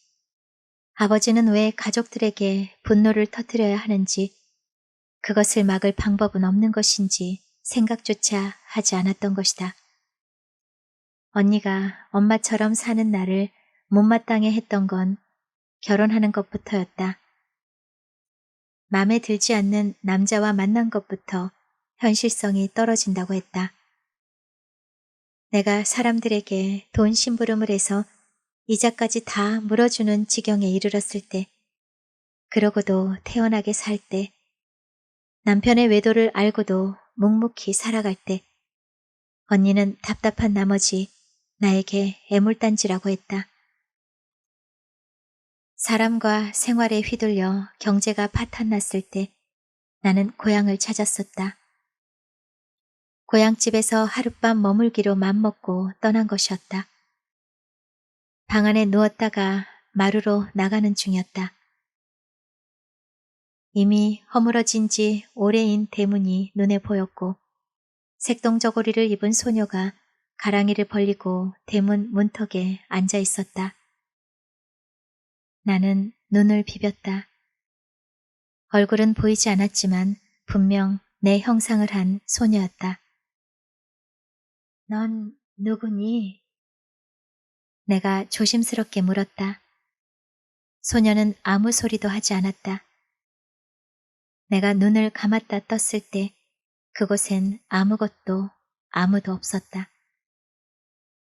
아버지는 왜 가족들에게 분노를 터뜨려야 하는지, 그것을 막을 방법은 없는 것인지 생각조차 하지 않았던 것이다. 언니가 엄마처럼 사는 나를 못마땅해 했던 건 결혼하는 것부터였다. 마음에 들지 않는 남자와 만난 것부터 현실성이 떨어진다고 했다. 내가 사람들에게 돈 심부름을 해서 이자까지 다 물어주는 지경에 이르렀을 때, 그러고도 태연하게 살 때, 남편의 외도를 알고도 묵묵히 살아갈 때, 언니는 답답한 나머지 나에게 애물단지라고 했다. 사람과 생활에 휘둘려 경제가 파탄났을 때 나는 고향을 찾았었다. 고향집에서 하룻밤 머물기로 맘먹고 떠난 것이었다. 방 안에 누웠다가 마루로 나가는 중이었다. 이미 허물어진 지 오래인 대문이 눈에 보였고 색동저고리를 입은 소녀가 가랑이를 벌리고 대문 문턱에 앉아 있었다. 나는 눈을 비볐다. 얼굴은 보이지 않았지만 분명 내 형상을 한 소녀였다. 넌 누구니? 내가 조심스럽게 물었다. 소녀는 아무 소리도 하지 않았다. 내가 눈을 감았다 떴을 때 그곳엔 아무도 없었다.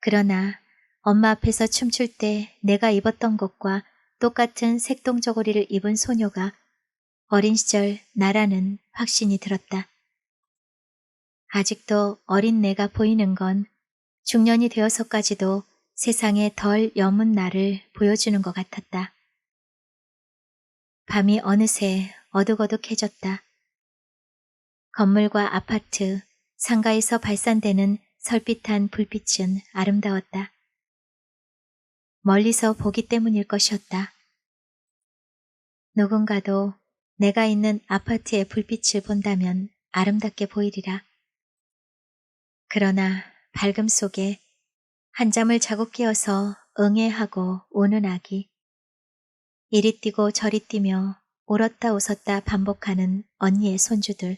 그러나 엄마 앞에서 춤출 때 내가 입었던 것과 똑같은 색동저고리를 입은 소녀가 어린 시절 나라는 확신이 들었다. 아직도 어린 내가 보이는 건 중년이 되어서까지도 세상에 덜 여문 나를 보여주는 것 같았다. 밤이 어느새 어둑어둑해졌다. 건물과 아파트, 상가에서 발산되는 설빛한 불빛은 아름다웠다. 멀리서 보기 때문일 것이었다. 누군가도 내가 있는 아파트의 불빛을 본다면 아름답게 보이리라. 그러나 밝음 속에 한잠을 자고 깨어서 응애하고 우는 아기, 이리 뛰고 저리 뛰며 울었다 웃었다 반복하는 언니의 손주들,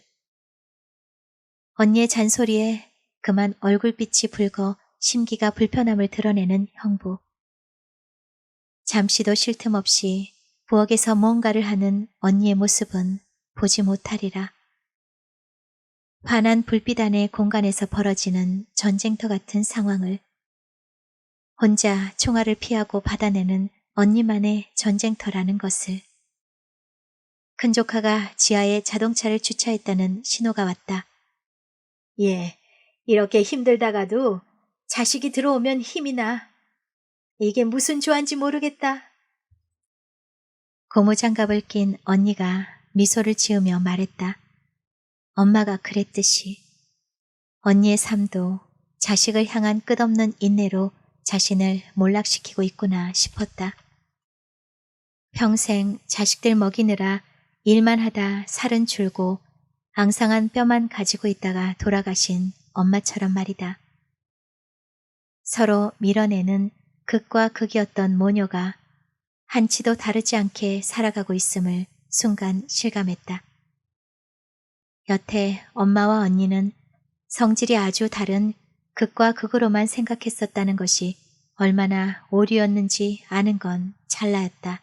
언니의 잔소리에 그만 얼굴빛이 붉어 심기가 불편함을 드러내는 형부, 잠시도 쉴 틈 없이 부엌에서 무언가를 하는 언니의 모습은 보지 못하리라. 환한 불빛 안의 공간에서 벌어지는 전쟁터 같은 상황을 혼자 총알을 피하고 받아내는 언니만의 전쟁터라는 것을. 큰 조카가 지하에 자동차를 주차했다는 신호가 왔다. 예, 이렇게 힘들다가도 자식이 들어오면 힘이 나. 이게 무슨 조화인지 모르겠다. 고무장갑을 낀 언니가 미소를 지으며 말했다. 엄마가 그랬듯이 언니의 삶도 자식을 향한 끝없는 인내로 자신을 몰락시키고 있구나 싶었다. 평생 자식들 먹이느라 일만 하다 살은 줄고 앙상한 뼈만 가지고 있다가 돌아가신 엄마처럼 말이다. 서로 밀어내는 극과 극이었던 모녀가 한치도 다르지 않게 살아가고 있음을 순간 실감했다. 여태 엄마와 언니는 성질이 아주 다른 극과 극으로만 생각했었다는 것이 얼마나 오류였는지 아는 건 찰나였다.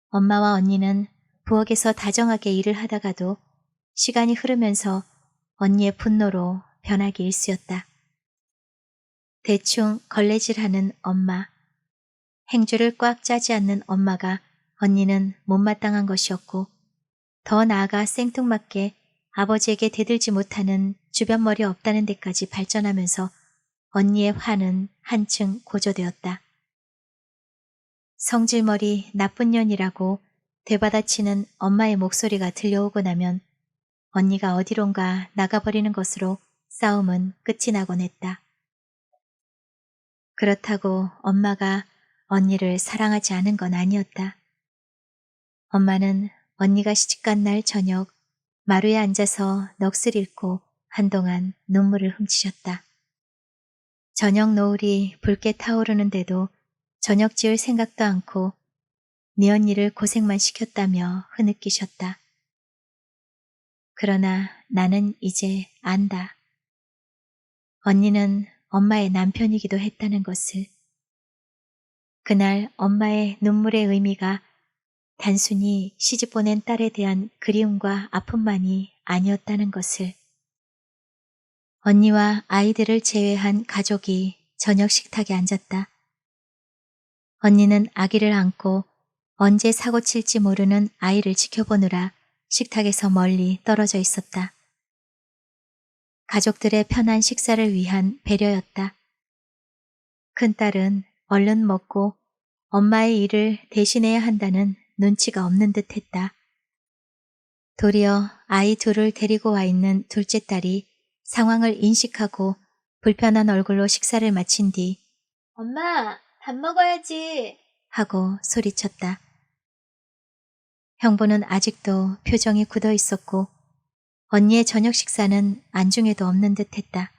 엄마와 언니는 부엌에서 다정하게 일을 하다가도 시간이 흐르면서 언니의 분노로 변하기 일쑤였다. 대충 걸레질하는 엄마, 행주를 꽉 짜지 않는 엄마가 언니는 못마땅한 것이었고 더 나아가 생뚱맞게 아버지에게 대들지 못하는 주변 머리 없다는 데까지 발전하면서 언니의 화는 한층 고조되었다. 성질머리 나쁜 년이라고 되받아치는 엄마의 목소리가 들려오고 나면 언니가 어디론가 나가버리는 것으로 싸움은 끝이 나곤 했다. 그렇다고 엄마가 언니를 사랑하지 않은 건 아니었다. 엄마는 언니가 시집간 날 저녁 마루에 앉아서 넋을 잃고 한동안 눈물을 훔치셨다. 저녁 노을이 붉게 타오르는데도 저녁 지을 생각도 않고 네 언니를 고생만 시켰다며 흐느끼셨다. 그러나 나는 이제 안다. 언니는 엄마의 남편이기도 했다는 것을. 그날 엄마의 눈물의 의미가 단순히 시집 보낸 딸에 대한 그리움과 아픔만이 아니었다는 것을. 언니와 아이들을 제외한 가족이 저녁 식탁에 앉았다. 언니는 아기를 안고 언제 사고 칠지 모르는 아이를 지켜보느라 식탁에서 멀리 떨어져 있었다. 가족들의 편한 식사를 위한 배려였다. 큰딸은 얼른 먹고 엄마의 일을 대신해야 한다는 눈치가 없는 듯 했다. 도리어 아이 둘을 데리고 와 있는 둘째 딸이 상황을 인식하고 불편한 얼굴로 식사를 마친 뒤 엄마, 밥 먹어야지 하고 소리쳤다. 형부는 아직도 표정이 굳어 있었고 언니의 저녁 식사는 안중에도 없는 듯 했다.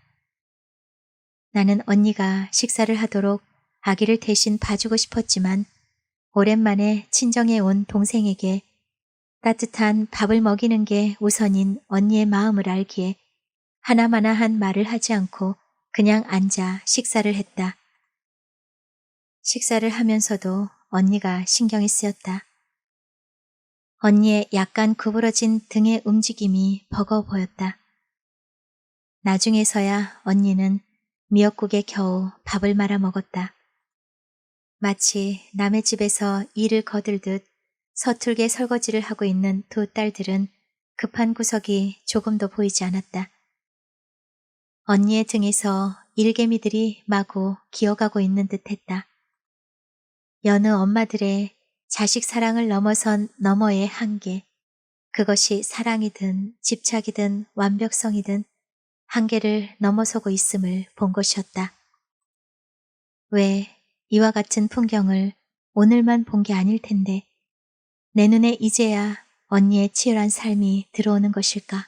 나는 언니가 식사를 하도록 아기를 대신 봐주고 싶었지만 오랜만에 친정에 온 동생에게 따뜻한 밥을 먹이는 게 우선인 언니의 마음을 알기에 하나마나한 말을 하지 않고 그냥 앉아 식사를 했다. 식사를 하면서도 언니가 신경이 쓰였다. 언니의 약간 구부러진 등의 움직임이 버거워 보였다. 나중에서야 언니는 미역국에 겨우 밥을 말아 먹었다. 마치 남의 집에서 일을 거들듯 서툴게 설거지를 하고 있는 두 딸들은 급한 구석이 조금도 보이지 않았다. 언니의 등에서 일개미들이 마구 기어가고 있는 듯 했다. 여느 엄마들의 자식 사랑을 넘어선 너머의 한계, 그것이 사랑이든 집착이든 완벽성이든 한계를 넘어서고 있음을 본 것이었다. 왜 이와 같은 풍경을 오늘만 본 게 아닐 텐데 내 눈에 이제야 언니의 치열한 삶이 들어오는 것일까?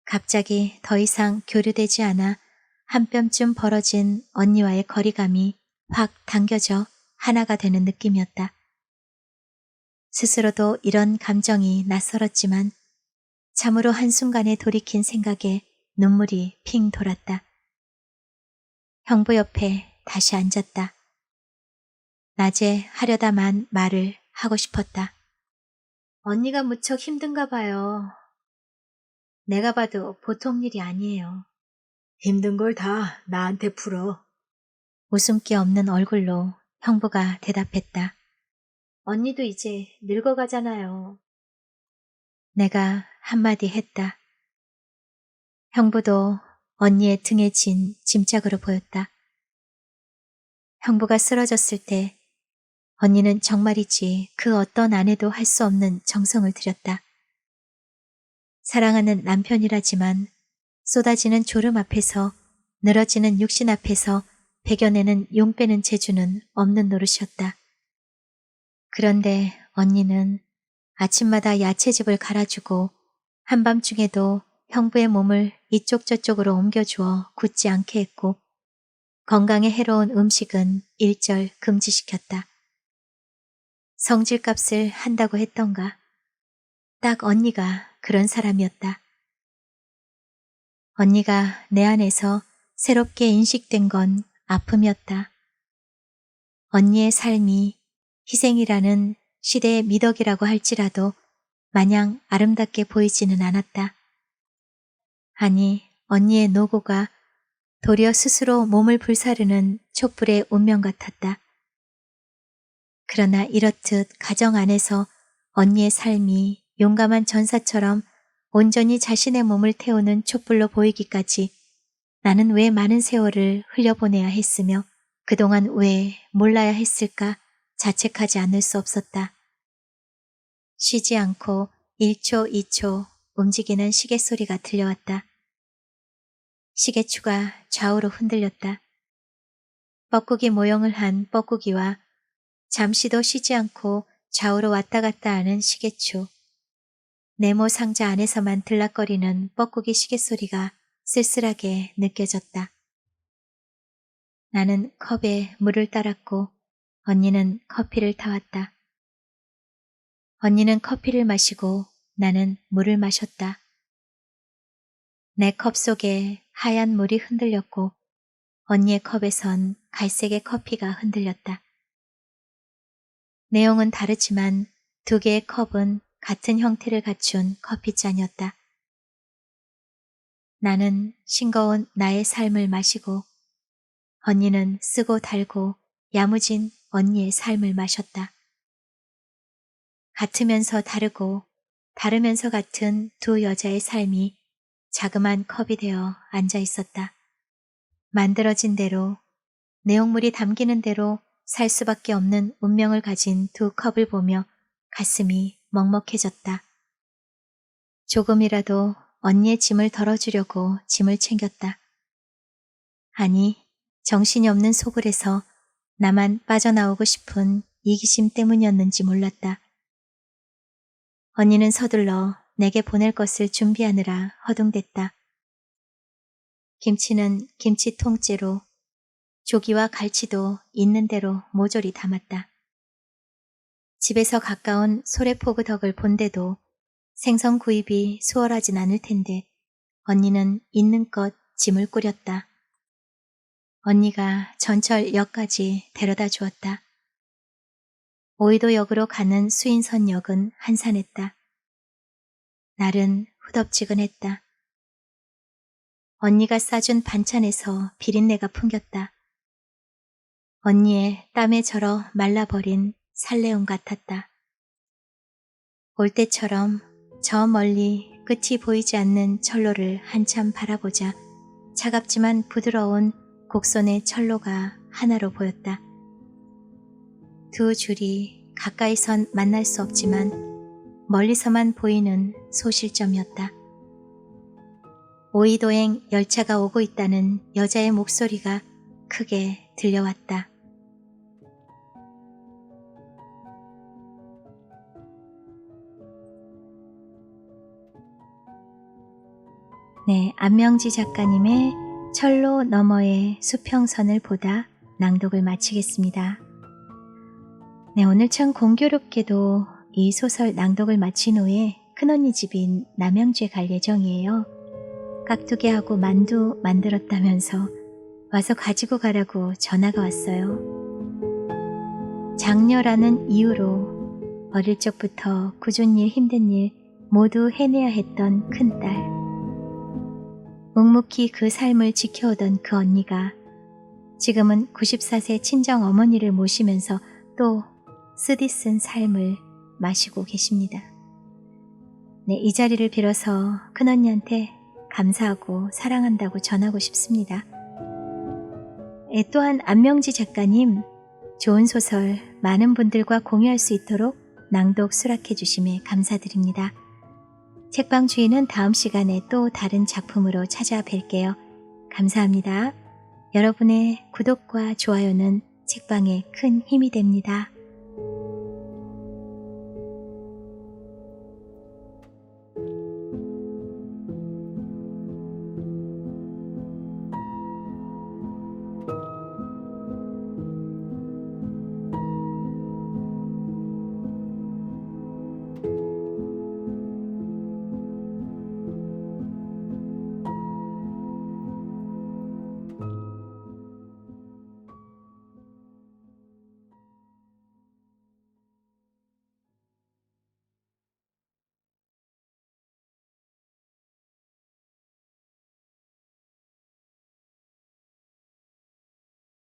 갑자기 더 이상 교류되지 않아 한 뼘쯤 벌어진 언니와의 거리감이 확 당겨져 하나가 되는 느낌이었다. 스스로도 이런 감정이 낯설었지만 참으로 한순간에 돌이킨 생각에 눈물이 핑 돌았다. 형부 옆에 다시 앉았다. 낮에 하려다만 말을 하고 싶었다. 언니가 무척 힘든가 봐요. 내가 봐도 보통 일이 아니에요. 힘든 걸 다 나한테 풀어. 웃음기 없는 얼굴로 형부가 대답했다. 언니도 이제 늙어가잖아요. 내가 한마디 했다. 형부도 언니의 등에 진 짐짝으로 보였다. 형부가 쓰러졌을 때 언니는 정말이지 그 어떤 아내도 할 수 없는 정성을 들였다. 사랑하는 남편이라지만 쏟아지는 졸음 앞에서 늘어지는 육신 앞에서 배겨내는 용 빼는 재주는 없는 노릇이었다. 그런데 언니는 아침마다 야채즙을 갈아주고 한밤중에도 형부의 몸을 이쪽 저쪽으로 옮겨주어 굳지 않게 했고 건강에 해로운 음식은 일절 금지시켰다. 성질값을 한다고 했던가? 딱 언니가 그런 사람이었다. 언니가 내 안에서 새롭게 인식된 건 아픔이었다. 언니의 삶이 희생이라는 시대의 미덕이라고 할지라도 마냥 아름답게 보이지는 않았다. 아니, 언니의 노고가 도리어 스스로 몸을 불사르는 촛불의 운명 같았다. 그러나 이렇듯 가정 안에서 언니의 삶이 용감한 전사처럼 온전히 자신의 몸을 태우는 촛불로 보이기까지 나는 왜 많은 세월을 흘려보내야 했으며 그동안 왜 몰라야 했을까 자책하지 않을 수 없었다. 쉬지 않고 1초, 2초 움직이는 시계 소리가 들려왔다. 시계추가 좌우로 흔들렸다. 뻐꾸기 모형을 한 뻐꾸기와 잠시도 쉬지 않고 좌우로 왔다 갔다 하는 시계추. 네모 상자 안에서만 들락거리는 뻐꾸기 시계 소리가 쓸쓸하게 느껴졌다. 나는 컵에 물을 따랐고 언니는 커피를 타왔다. 언니는 커피를 마시고 나는 물을 마셨다. 내 컵 속에 하얀 물이 흔들렸고 언니의 컵에선 갈색의 커피가 흔들렸다. 내용은 다르지만 두 개의 컵은 같은 형태를 갖춘 커피잔이었다. 나는 싱거운 나의 삶을 마시고 언니는 쓰고 달고 야무진 언니의 삶을 마셨다. 같으면서 다르고 다르면서 같은 두 여자의 삶이 자그만 컵이 되어 앉아 있었다. 만들어진 대로, 내용물이 담기는 대로 살 수밖에 없는 운명을 가진 두 컵을 보며 가슴이 먹먹해졌다. 조금이라도 언니의 짐을 덜어주려고 짐을 챙겼다. 아니, 정신이 없는 소굴에서 나만 빠져나오고 싶은 이기심 때문이었는지 몰랐다. 언니는 서둘러 내게 보낼 것을 준비하느라 허둥댔다. 김치는 김치 통째로, 조기와 갈치도 있는 대로 모조리 담았다. 집에서 가까운 소래포구 덕을 본데도 생선 구입이 수월하진 않을 텐데 언니는 있는 것 짐을 꾸렸다. 언니가 전철역까지 데려다 주었다. 오이도역으로 가는 수인선역은 한산했다. 날은 후덥지근했다. 언니가 싸준 반찬에서 비린내가 풍겼다. 언니의 땀에 절어 말라버린 살레온 같았다. 올 때처럼 저 멀리 끝이 보이지 않는 철로를 한참 바라보자 차갑지만 부드러운 곡선의 철로가 하나로 보였다. 두 줄이 가까이선 만날 수 없지만 멀리서만 보이는 소실점이었다. 오이도행 열차가 오고 있다는 여자의 목소리가 크게 들려왔다. 네, 안명지 작가님의 철로 너머의 수평선을 보다 낭독을 마치겠습니다. 네, 오늘 참 공교롭게도 이 소설 낭독을 마친 후에 큰언니 집인 남양주에 갈 예정이에요. 깍두기하고 만두 만들었다면서 와서 가지고 가라고 전화가 왔어요. 장녀라는 이유로 어릴 적부터 굳은 일 힘든 일 모두 해내야 했던 큰딸. 묵묵히 그 삶을 지켜오던 그 언니가 지금은 94세 친정 어머니를 모시면서 또 쓰디쓴 삶을 마시고 계십니다. 네, 이 자리를 빌어서 큰언니한테 감사하고 사랑한다고 전하고 싶습니다. 또한 안명지 작가님, 좋은 소설 많은 분들과 공유할 수 있도록 낭독 수락해 주심에 감사드립니다. 책방 주인은 다음 시간에 또 다른 작품으로 찾아뵐게요. 감사합니다. 여러분의 구독과 좋아요는 책방에 큰 힘이 됩니다.